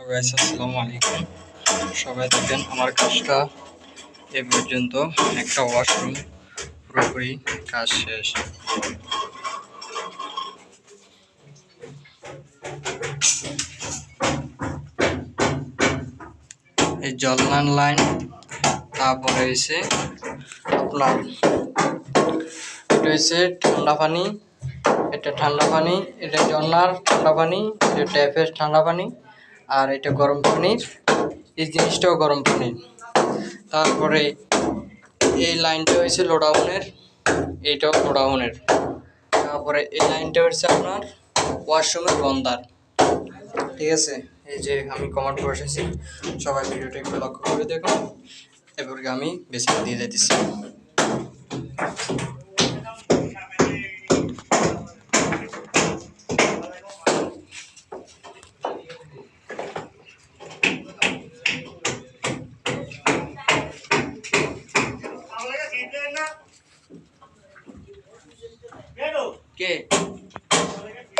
Guys আসসালামু আলাইকুম। সবাই দেখেন আমার কাজটা এ পর্যন্ত, একটা ওয়াশরুম পুরোপুরি কাজ শেষ। এই জলনান লাইন, তারপরে হয়েছে আপনার এটা হয়েছে ঠান্ডা পানি, এটা ঠান্ডা পানি, এটা ঝর্নার ঠান্ডা পানি, এটা ট্যাপের ঠান্ডা পানি, আর এটা গরম পানির, এই জিনিসটাও গরম পানি। তারপরে এই লাইনটা হয়েছে লোডাউনের, এইটাও লোডাউনের। তারপরে এই লাইনটা হচ্ছে আপনার ওয়াশরুমের বন্দার। ঠিক আছে, এই যে আমি কমান্ড বসেছি, সবাই ভিডিওটা একটু লক্ষ্য করে দেখুন। এরপরে আমি বেসিক দিয়ে যাইতেছি। কে